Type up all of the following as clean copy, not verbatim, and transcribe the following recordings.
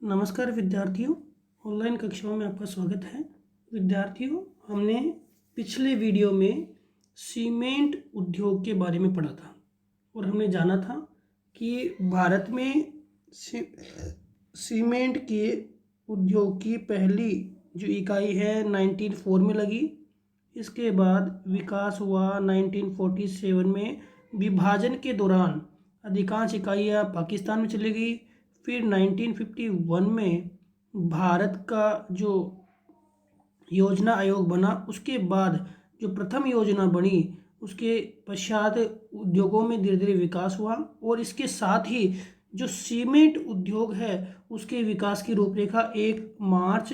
नमस्कार विद्यार्थियों, ऑनलाइन कक्षाओं में आपका स्वागत है। विद्यार्थियों, हमने पिछले वीडियो में सीमेंट उद्योग के बारे में पढ़ा था और हमने जाना था कि भारत में सीमेंट के उद्योग की पहली जो इकाई है 1904 में लगी। इसके बाद विकास हुआ 1947 में। विभाजन के दौरान अधिकांश इकाइयाँ पाकिस्तान में चली गई। फिर 1951 में भारत का जो योजना आयोग बना, उसके बाद जो प्रथम योजना बनी उसके पश्चात उद्योगों में धीरे धीरे विकास हुआ और इसके साथ ही जो सीमेंट उद्योग है उसके विकास की रूपरेखा 1 मार्च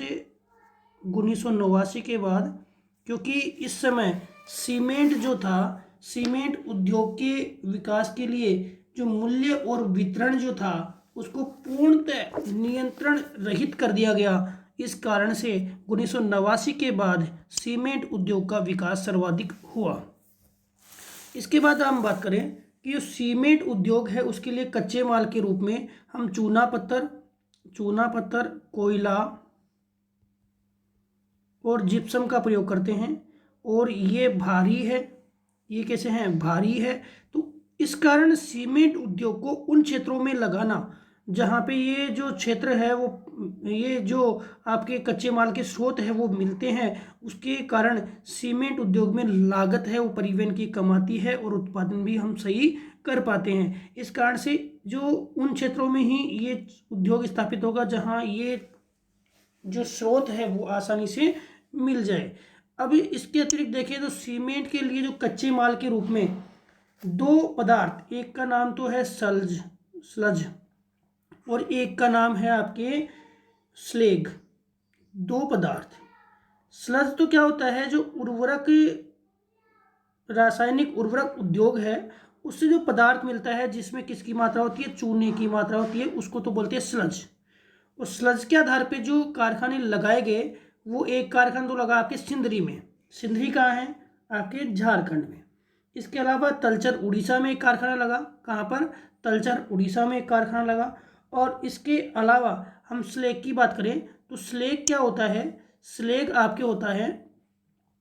1989 के बाद, क्योंकि इस समय सीमेंट जो था, सीमेंट उद्योग के विकास के लिए जो मूल्य और वितरण जो था उसको पूर्णतः नियंत्रण रहित कर दिया गया। इस कारण से 1989 के बाद सीमेंट उद्योग का विकास सर्वाधिक हुआ। इसके बाद हम बात करें कि जो सीमेंट उद्योग है उसके लिए कच्चे माल के रूप में हम चूना पत्थर, कोयला और जिप्सम का प्रयोग करते हैं और ये भारी है। ये कैसे हैं? भारी है। तो इस कारण सीमेंट उद्योग को उन क्षेत्रों में लगाना जहाँ पे ये जो क्षेत्र है वो ये जो आपके कच्चे माल के स्रोत है वो मिलते हैं, उसके कारण सीमेंट उद्योग में लागत है वो परिवहन की कम आती है और उत्पादन भी हम सही कर पाते हैं। इस कारण से जो उन क्षेत्रों में ही ये उद्योग स्थापित होगा जहाँ ये जो स्रोत है वो आसानी से मिल जाए। अब इसके अतिरिक्त देखें तो सीमेंट के लिए जो कच्चे माल के रूप में दो पदार्थ, एक का नाम तो है स्लज और एक का नाम है आपके स्लेग। दो पदार्थ। स्लज तो क्या होता है, जो रासायनिक उर्वरक उद्योग है उससे जो पदार्थ मिलता है जिसमें किसकी मात्रा होती है? चूने की मात्रा होती है, उसको तो बोलते हैं स्लज। और स्लज के आधार पे जो कारखाने लगाए गए वो एक कारखाना तो लगा आपके सिंदरी में। सिंदरी कहाँ है? आपके झारखंड में। इसके अलावा तलचर उड़ीसा में एक कारखाना लगा। कहाँ पर? तलचर उड़ीसा में एक कारखाना लगा। और इसके अलावा हम स्लेग की बात करें तो स्लेग क्या होता है? स्लेग आपके होता है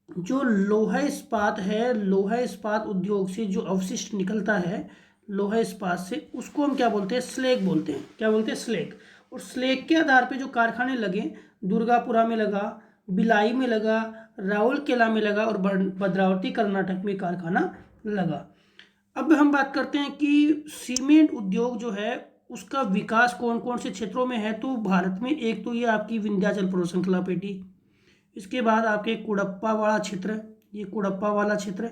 जो लोहा इस्पात है, लोहा इस्पात उद्योग से जो अवशिष्ट निकलता है लोहा इस्पात से, उसको हम क्या बोलते हैं? स्लेग बोलते हैं। क्या बोलते हैं? स्लेग। और स्लेग के आधार पे जो कारखाने लगे, दुर्गापुरा में लगा, भिलाई में लगा, राउरकेला में लगा और भद्रावती कर्नाटक में कारखाना लगा। अब हम बात करते हैं कि सीमेंट उद्योग जो है उसका विकास कौन कौन से क्षेत्रों में है। तो भारत में एक तो ये आपकी विंध्याचल पर्वत श्रृंखला पेटी, इसके बाद आपके कुड़प्पा वाला क्षेत्र, ये कुड़प्पा वाला क्षेत्र,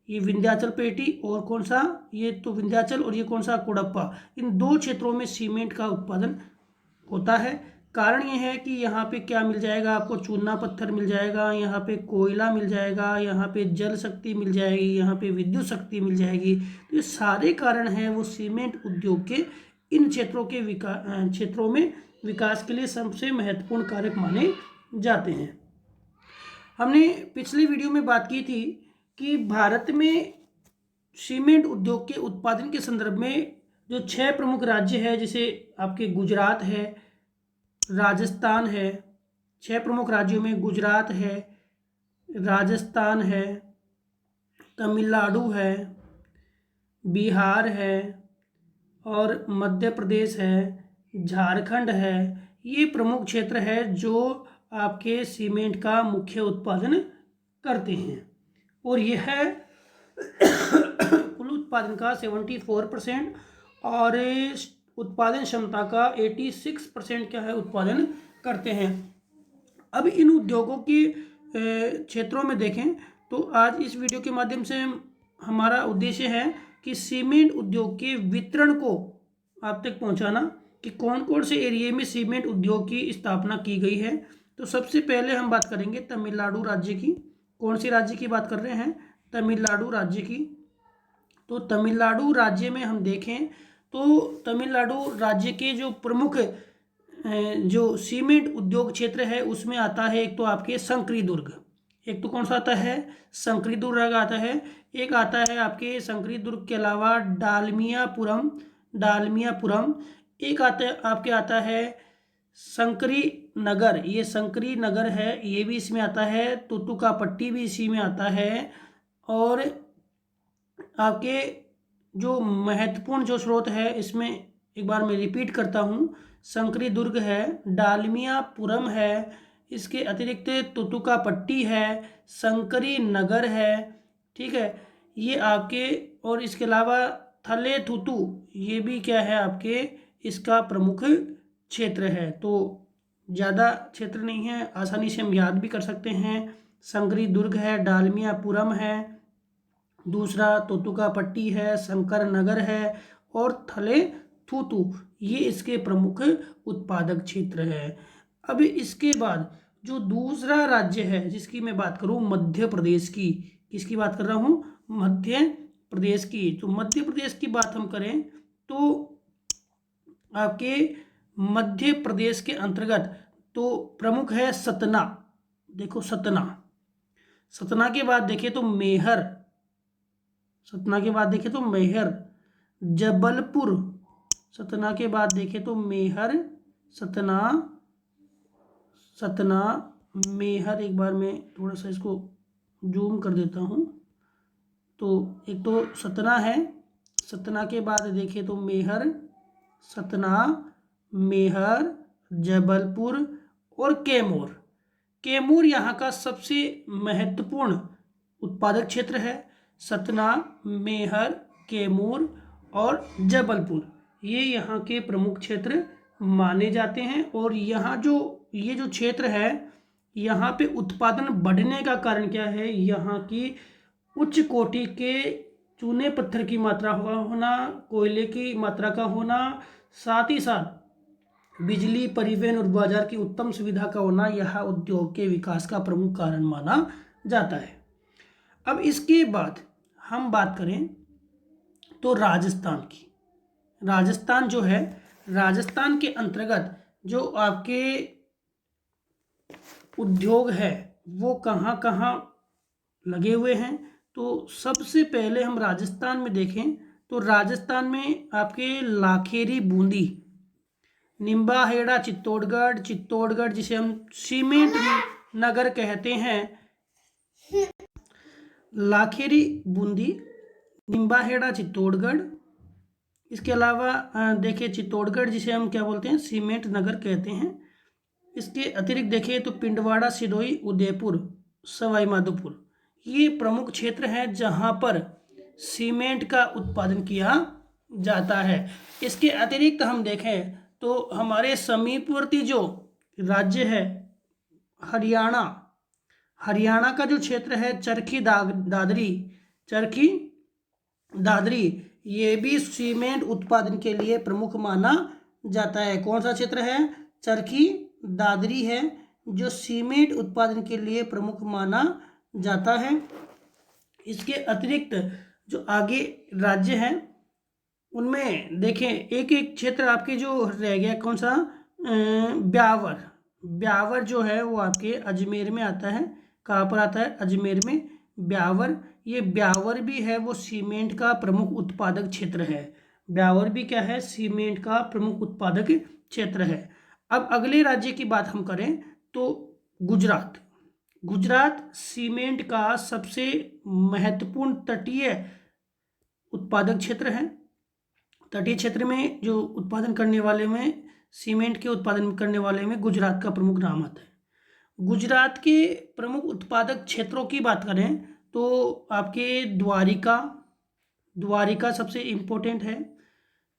ये विंध्याचल पेटी और कौन सा? ये तो विंध्याचल और ये कौन सा? कुड़प्पा। इन दो क्षेत्रों में सीमेंट का उत्पादन होता है। कारण ये है कि यहाँ पे क्या मिल जाएगा आपको? चूना पत्थर मिल जाएगा, यहाँ पे कोयला मिल जाएगा, यहाँ पे जल शक्ति मिल जाएगी, यहाँ पे विद्युत शक्ति मिल जाएगी। तो ये सारे कारण हैं वो सीमेंट उद्योग के इन क्षेत्रों में विकास के लिए सबसे महत्वपूर्ण कारक माने जाते हैं। हमने पिछली वीडियो में बात की थी कि भारत में सीमेंट उद्योग के उत्पादन के संदर्भ में जो 6 प्रमुख राज्य है, जैसे आपके गुजरात है, राजस्थान है। 6 प्रमुख राज्यों में गुजरात है, राजस्थान है, तमिलनाडु है, बिहार है और मध्य प्रदेश है, झारखंड है। ये प्रमुख क्षेत्र है जो आपके सीमेंट का मुख्य उत्पादन करते हैं और यह है कुल उत्पादन का 74% और उत्पादन क्षमता का 86% क्या है? उत्पादन करते हैं। अब इन उद्योगों की क्षेत्रों में देखें तो आज इस वीडियो के माध्यम से हमारा उद्देश्य है कि सीमेंट उद्योग के वितरण को आप तक पहुंचाना कि कौन कौन से एरिया में सीमेंट उद्योग की स्थापना की गई है। तो सबसे पहले हम बात करेंगे तमिलनाडु राज्य की। कौन सी राज्य की बात कर रहे हैं? तमिलनाडु राज्य की। तो तमिलनाडु राज्य में हम देखें तो तमिलनाडु राज्य के जो प्रमुख जो सीमेंट उद्योग क्षेत्र है उसमें आता है एक तो आपके शंकरी दुर्ग। एक तो कौन सा आता है? शंकरी दुर्ग आता है। एक आता है आपके शंकरी दुर्ग के अलावा डालमियापुरम। एक आता है संकरी नगर, ये संकरी नगर है, ये भी इसमें आता है। तुतुकापट्टी भी इसी में आता है। और आपके जो महत्वपूर्ण जो स्रोत है इसमें एक बार मैं रिपीट करता हूँ, संकरी दुर्ग है, डालमियापुरम है, इसके अतिरिक्त तुतुकापट्टी है, संकरी नगर है, ठीक है, ये आपके। और इसके अलावा थले थुतु, ये भी क्या है आपके इसका प्रमुख क्षेत्र है। तो ज़्यादा क्षेत्र नहीं है, आसानी से हम याद भी कर सकते हैं। संकरी दुर्ग है, डालमियापुरम है, दूसरा तुतुकापट्टी है, शंकर नगर है, और थले थूतू, ये इसके प्रमुख उत्पादक क्षेत्र है। अब इसके बाद जो दूसरा राज्य है जिसकी मैं बात करूं, मध्य प्रदेश की, किसकी बात कर रहा हूं, मध्य प्रदेश की। तो मध्य प्रदेश की बात हम करें तो आपके मध्य प्रदेश के अंतर्गत तो प्रमुख है सतना। देखो सतना, सतना के बाद देखें तो मेहर, सतना के बाद देखें तो मेहर, जबलपुर, सतना के बाद देखें तो मेहर, सतना, सतना, मेहर। एक बार मैं थोड़ा सा इसको जूम कर देता हूँ। तो एक तो सतना है, सतना के बाद देखें तो मेहर, सतना, मेहर, जबलपुर और कैमूर। कैमूर यहाँ का सबसे महत्वपूर्ण उत्पादक क्षेत्र है। सतना, मेहर, कैमूर और जबलपुर, ये यहाँ के प्रमुख क्षेत्र माने जाते हैं। और यहाँ जो ये जो क्षेत्र है, यहाँ पे उत्पादन बढ़ने का कारण क्या है, यहाँ की उच्च कोटि के चूने पत्थर की मात्रा होना, कोयले की मात्रा का होना, साथ ही साथ बिजली, परिवहन और बाजार की उत्तम सुविधा का होना, यह उद्योग के विकास का प्रमुख कारण माना जाता है। अब इसके बाद हम बात करें तो राजस्थान की। राजस्थान जो है, राजस्थान के अंतर्गत जो आपके उद्योग है वो कहाँ कहाँ लगे हुए हैं। तो सबसे पहले हम राजस्थान में देखें तो राजस्थान में आपके लाखेरी बूंदी, निम्बाहेड़ा चित्तौड़गढ़, चित्तौड़गढ़ जिसे हम सीमेंट नगर कहते हैं, लाखेरी बूंदी, निम्बाहेड़ा चित्तौड़गढ़। इसके अलावा देखिए चित्तौड़गढ़ जिसे हम क्या बोलते हैं, सीमेंट नगर कहते हैं। इसके अतिरिक्त देखिए तो पिंडवाड़ा, सिरोही, उदयपुर, सवाई माधोपुर, ये प्रमुख क्षेत्र हैं जहां पर सीमेंट का उत्पादन किया जाता है। इसके अतिरिक्त हम देखें तो हमारे समीपवर्ती जो राज्य है हरियाणा, हरियाणा का जो क्षेत्र है चरखी दादरी, चरखी दादरी, ये भी सीमेंट उत्पादन के लिए प्रमुख माना जाता है। कौन सा क्षेत्र है, चरखी दादरी है जो सीमेंट उत्पादन के लिए प्रमुख माना जाता है। इसके अतिरिक्त जो आगे राज्य हैं उनमें देखें एक एक क्षेत्र आपके जो रह गया, कौन सा, ब्यावर, ब्यावर जो है वो आपके अजमेर में आता है। कहाँ पर आता है, अजमेर में ब्यावर। ये ब्यावर भी है वो सीमेंट का प्रमुख उत्पादक क्षेत्र है। ब्यावर भी क्या है, सीमेंट का प्रमुख उत्पादक क्षेत्र है। अब अगले राज्य की बात हम करें तो गुजरात, गुजरात सीमेंट का सबसे महत्वपूर्ण तटीय उत्पादक क्षेत्र है। तटीय क्षेत्र में जो उत्पादन करने वाले में, सीमेंट के उत्पादन करने वाले में गुजरात का प्रमुख नाम आता है। गुजरात के प्रमुख उत्पादक क्षेत्रों की बात करें तो आपके द्वारिका, द्वारिका सबसे इम्पोर्टेंट है।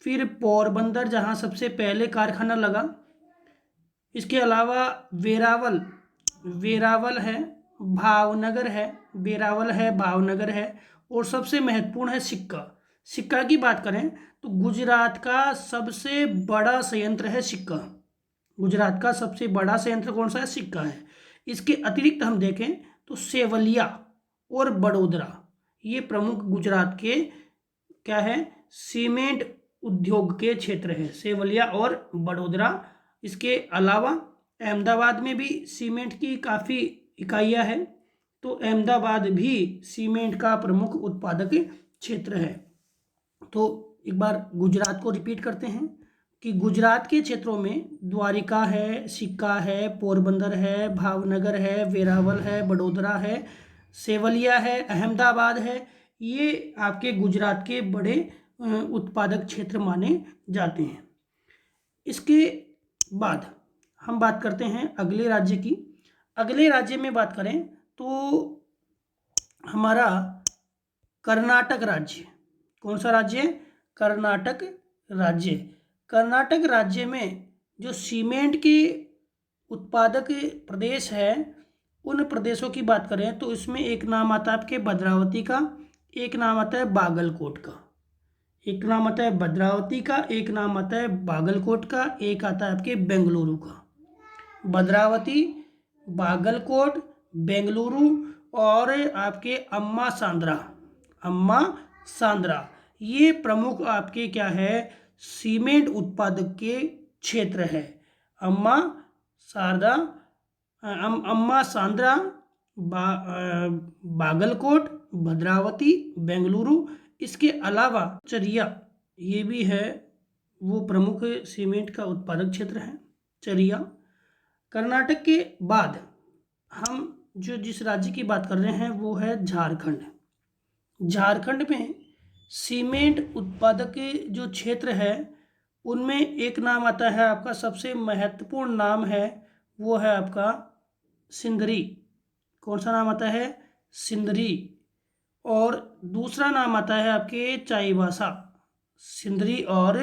फिर पोरबंदर जहाँ सबसे पहले कारखाना लगा। इसके अलावा वेरावल, वेरावल है, भावनगर है, वेरावल है, भावनगर है। और सबसे महत्वपूर्ण है सिक्का। सिक्का की बात करें तो गुजरात का सबसे बड़ा संयंत्र है सिक्का। गुजरात का सबसे बड़ा संयंत्र कौन सा है, सिक्का है। इसके अतिरिक्त हम देखें तो सेवलिया और बड़ोदरा, ये प्रमुख गुजरात के क्या है, सीमेंट उद्योग के क्षेत्र है, सेवलिया और बड़ोदरा। इसके अलावा अहमदाबाद में भी सीमेंट की काफ़ी इकाइयाँ हैं, तो अहमदाबाद भी सीमेंट का प्रमुख उत्पादक क्षेत्र है। तो एक बार गुजरात को रिपीट करते हैं कि गुजरात के क्षेत्रों में द्वारिका है, सिक्का है, पोरबंदर है, भावनगर है, वेरावल है, बड़ोदरा है, सेवलिया है, अहमदाबाद है, ये आपके गुजरात के बड़े उत्पादक क्षेत्र माने जाते हैं। इसके बाद हम बात करते हैं अगले राज्य की। अगले राज्य में बात करें तो हमारा कर्नाटक राज्य। कौन सा राज्य? कर्नाटक राज्य। कर्नाटक राज्य में जो सीमेंट के उत्पादक प्रदेश है, उन प्रदेशों की बात करें तो इसमें एक नाम आता है आपके भद्रावती का, एक नाम आता है बागलकोट का। एक नाम आता है भद्रावती का, एक नाम आता है बागलकोट का, एक आता है आपके बेंगलुरु का। भद्रावती, बागलकोट, बेंगलुरु और आपके अम्मा सांद्रा, ये प्रमुख आपके क्या है, सीमेंट उत्पादक के क्षेत्र है। अम्मा सांद्रा, बागलकोट, भद्रावती, बेंगलुरु, इसके अलावा चरिया, ये भी है, वो प्रमुख सीमेंट का उत्पादक क्षेत्र है, चरिया। कर्नाटक के बाद हम जो जिस राज्य की बात कर रहे हैं वो है झारखंड। झारखंड में सीमेंट उत्पादक जो क्षेत्र है उनमें एक नाम आता है आपका, सबसे महत्वपूर्ण नाम है वो है आपका सिंदरी। कौन सा नाम आता है? सिंदरी। और दूसरा नाम आता है आपके चाईबासा। सिंदरी और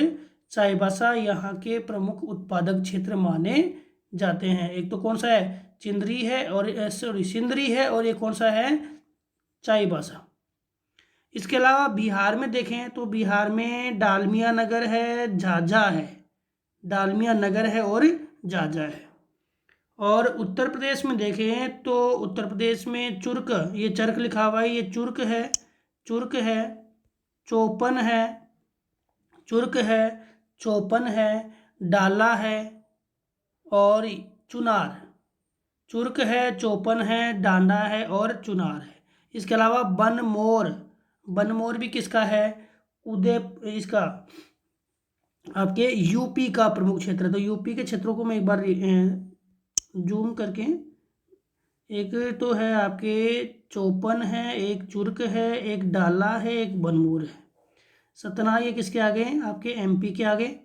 चाईबासा यहाँ के प्रमुख उत्पादक क्षेत्र माने जाते हैं। एक तो कौन सा है? चिंदरी है, और सिंदरी है, और ये कौन सा है? चाईबासा। इसके अलावा बिहार में देखें तो बिहार में डालमिया नगर है, झाझा है, डालमिया नगर है और झाझा है। और उत्तर प्रदेश में देखें तो उत्तर प्रदेश में चुर्क, ये चर्क लिखा हुआ है, ये चुर्क है, चौपन है, चुर्क है, चौपन है, डाला है और चुनार। चुर्क है, चौपन है, डांडा है और चुनार है। इसके अलावा बनमोर भी किसका है? इसका आपके यूपी का प्रमुख क्षेत्र है। तो यूपी के क्षेत्रों को मैं एक बार जूम करके, एक तो है आपके चौपन है, एक चुर्क है, एक डाला है, एक बनमोर है। सतना ये किसके आगे? आपके एमपी के आगे।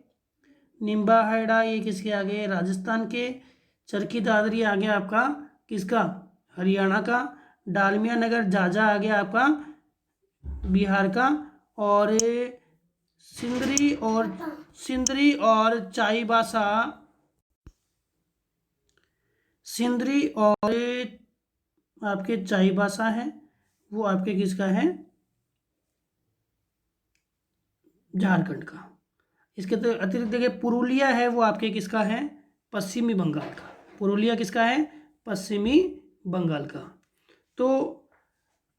निम्बा हेड़ा ये किसके आगे? राजस्थान के। चरखी दादरी आ गया आपका किसका? हरियाणा का। डालमिया नगर झाझा आ गया आपका बिहार का। और सिंदरी और चाईबासा, सिंदरी और आपके चाईबासा है, वो आपके किसका है? झारखंड का। इसके तो अतिरिक्त देखिए पुरुलिया है, वो आपके किसका है? पश्चिमी बंगाल का। पुरुलिया किसका है? पश्चिमी बंगाल का। तो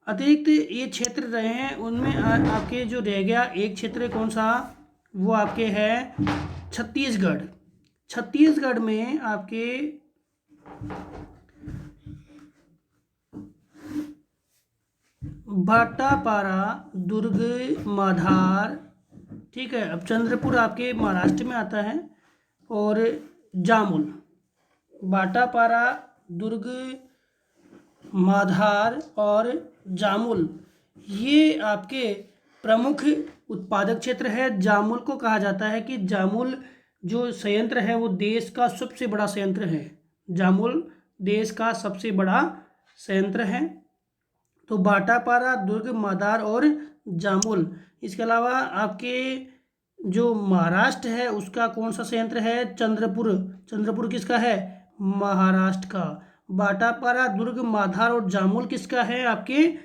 अतिरिक्त ये क्षेत्र रहे हैं, उनमें आपके जो रह गया एक क्षेत्र कौन सा? वो आपके है छत्तीसगढ़। छत्तीसगढ़ में आपके भाटापारा, दुर्ग, माधार, ठीक है। अब चंद्रपुर आपके महाराष्ट्र में आता है, और जामुल। भाटापारा, दुर्ग, माधार और जामुल, ये आपके प्रमुख उत्पादक क्षेत्र है। जामुल को कहा जाता है कि जामुल जो संयंत्र है वो देश का सबसे बड़ा संयंत्र है। जामुल देश का सबसे बड़ा संयंत्र है। तो भाटापारा, दुर्ग, माधार और जामुल। इसके अलावा आपके जो महाराष्ट्र है उसका कौन सा संयंत्र है? चंद्रपुर किसका है? महाराष्ट्र का। भाटापारा, दुर्ग, माधार और जामुल किसका है? आपके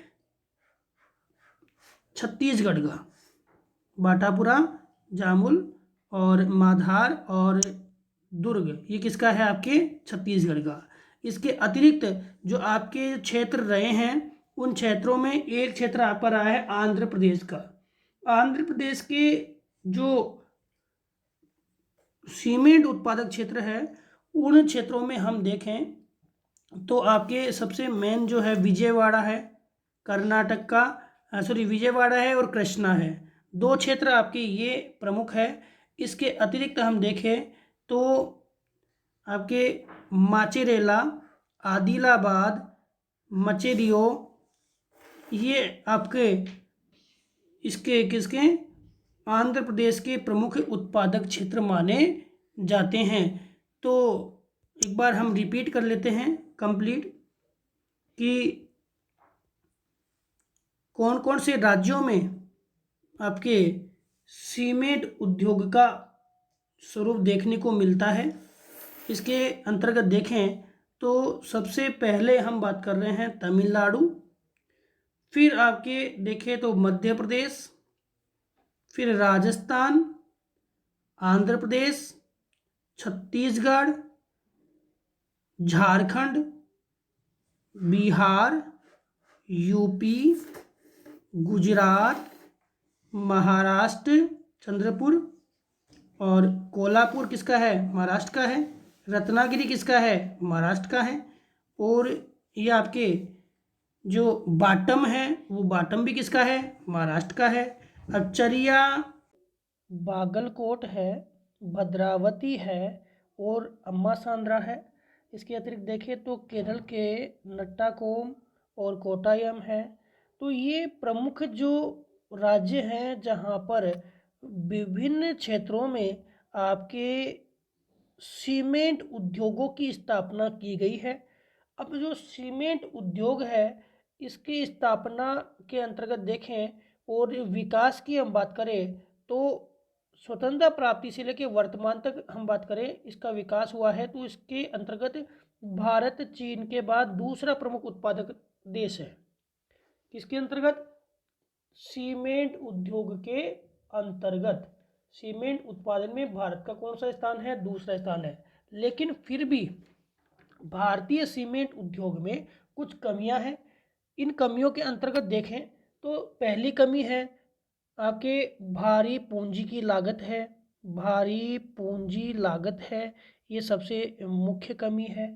छत्तीसगढ़ का। भाटापुरा, जामुल और माधार और दुर्ग, ये किसका है? आपके छत्तीसगढ़ का। इसके अतिरिक्त जो आपके क्षेत्र रहे हैं उन क्षेत्रों में एक क्षेत्र आप पर आया है आंध्र प्रदेश का। आंध्र प्रदेश के जो सीमेंट उत्पादक क्षेत्र है उन क्षेत्रों में हम देखें तो आपके सबसे मेन जो है विजयवाड़ा है, कर्नाटक का। विजयवाड़ा है और कृष्णा है, दो क्षेत्र आपके ये प्रमुख है। इसके अतिरिक्त हम देखें तो आपके माचेरेला, आदिलाबाद, मचेरियो, ये आपके इसके किसके आंध्र प्रदेश के प्रमुख उत्पादक क्षेत्र माने जाते हैं। तो एक बार हम रिपीट कर लेते हैं कंप्लीट कि कौन कौन से राज्यों में आपके सीमेंट उद्योग का स्वरूप देखने को मिलता है। इसके अंतर्गत देखें तो सबसे पहले हम बात कर रहे हैं तमिलनाडु, फिर आपके देखें तो मध्य प्रदेश, फिर राजस्थान, आंध्र प्रदेश, छत्तीसगढ़, झारखंड, बिहार, यूपी, गुजरात, महाराष्ट्र, चंद्रपुर, और कोल्हापुर किसका है, महाराष्ट्र का है। रत्नागिरी किसका है, महाराष्ट्र का है। और ये आपके जो बाटम है वो बाटम भी किसका है, महाराष्ट्र का है। अब चरिया, बागलकोट है, भद्रावती है और अम्मा सांद्रा है। इसके अतिरिक्त देखें तो केरल के नट्टाकोम और कोटायम है। तो ये प्रमुख जो राज्य हैं जहाँ पर विभिन्न क्षेत्रों में आपके सीमेंट उद्योगों की स्थापना की गई है। अब जो सीमेंट उद्योग है इसकी स्थापना के अंतर्गत देखें और विकास की हम बात करें तो स्वतंत्रता प्राप्ति से लेकर वर्तमान तक हम बात करें इसका विकास हुआ है। तो इसके अंतर्गत भारत चीन के बाद दूसरा प्रमुख उत्पादक देश है। किसके अंतर्गत, सीमेंट उद्योग के अंतर्गत। सीमेंट उत्पादन में भारत का कौन सा स्थान है, दूसरा स्थान है। लेकिन फिर भी भारतीय सीमेंट उद्योग में कुछ कमियां हैं। इन कमियों के अंतर्गत देखें तो पहली कमी है आपके भारी पूंजी की लागत है। भारी पूंजी लागत है, ये सबसे मुख्य कमी है।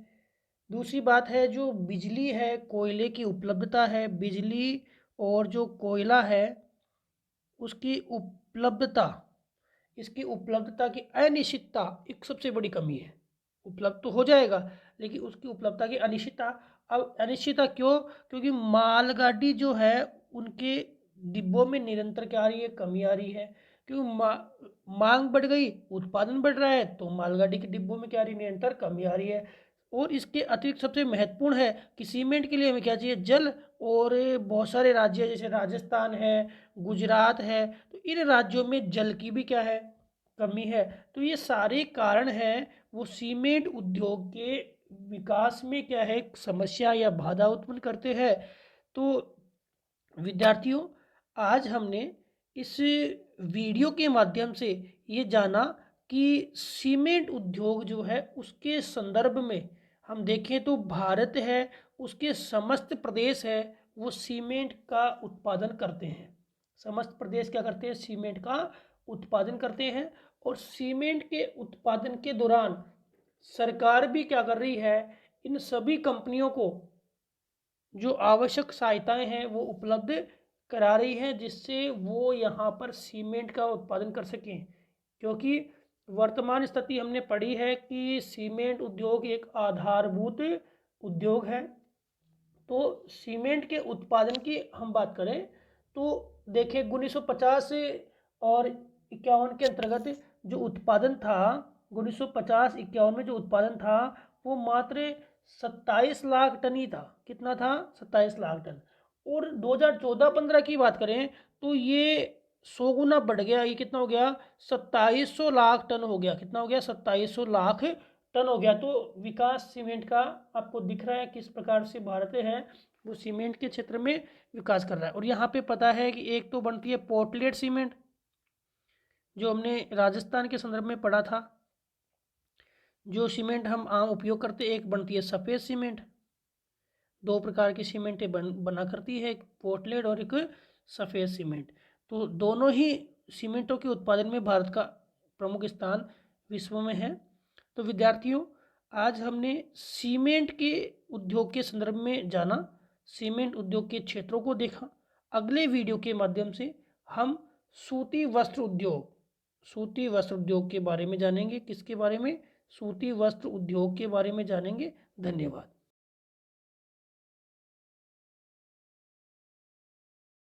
दूसरी बात है जो बिजली है, कोयले की उपलब्धता है। बिजली और जो कोयला है उसकी उपलब्धता, इसकी उपलब्धता की अनिश्चितता एक सबसे बड़ी कमी है। उपलब्ध तो हो जाएगा लेकिन उसकी उपलब्धता की अनिश्चितता। अब अनिश्चितता क्यों, क्योंकि मालगाड़ी जो है उनके डिब्बों में निरंतर क्या आ रही है, कमी आ रही है। क्योंकि मांग बढ़ गई, उत्पादन बढ़ रहा है, तो मालगाड़ी के डिब्बों में क्या आ रही है, निरंतर कमी आ रही है। और इसके अतिरिक्त सबसे महत्वपूर्ण है कि सीमेंट के लिए हमें क्या चाहिए, जल। और बहुत सारे राज्य जैसे राजस्थान है, गुजरात है, तो इन राज्यों में जल की भी क्या है, कमी है। तो ये सारे कारण हैं वो सीमेंट उद्योग के विकास में क्या है, समस्या या बाधा उत्पन्न करते हैं। तो विद्यार्थियों, आज हमने इस वीडियो के माध्यम से ये जाना कि सीमेंट उद्योग जो है उसके संदर्भ में हम देखें तो भारत है उसके समस्त प्रदेश है वो सीमेंट का उत्पादन करते हैं। समस्त प्रदेश क्या करते हैं, सीमेंट का उत्पादन करते हैं। और सीमेंट के उत्पादन के दौरान सरकार भी क्या कर रही है, इन सभी कंपनियों को जो आवश्यक सहायताएं हैं वो उपलब्ध करा रही है जिससे वो यहाँ पर सीमेंट का उत्पादन कर सकें। क्योंकि वर्तमान स्थिति हमने पढ़ी है कि सीमेंट उद्योग एक आधारभूत उद्योग है। तो सीमेंट के उत्पादन की हम बात करें तो देखिए 1950 और 51 के अंतर्गत जो उत्पादन था, 1950-51 में जो उत्पादन था वो मात्र 27 लाख टन ही था। कितना था, 27 लाख टन। और 2014-15 की बात करें तो ये 100 गुना बढ़ गया। ये कितना हो गया, 2700 लाख टन हो गया। कितना हो गया, 2700 लाख टन हो गया। तो विकास सीमेंट का आपको दिख रहा है किस प्रकार से भारत है वो सीमेंट के क्षेत्र में विकास कर रहा है। और यहाँ पे पता है कि एक तो बनती है पोर्टलेट सीमेंट जो हमने राजस्थान के संदर्भ में पढ़ा था। जो सीमेंट हम आम उपयोग करते हैं, एक बनती है सफ़ेद सीमेंट। दो प्रकार की सीमेंटें बना करती है, एक पोर्टलेट और एक सफ़ेद सीमेंट। तो दोनों ही सीमेंटों के उत्पादन में भारत का प्रमुख स्थान विश्व में है। तो विद्यार्थियों, आज हमने सीमेंट के उद्योग के संदर्भ में जाना, सीमेंट उद्योग के क्षेत्रों को देखा। अगले वीडियो के माध्यम से हम सूती वस्त्र उद्योग सूती वस्त्र उद्योग के बारे में जानेंगे। किसके बारे में? सूती वस्त्र उद्योग के बारे में जानेंगे। धन्यवाद।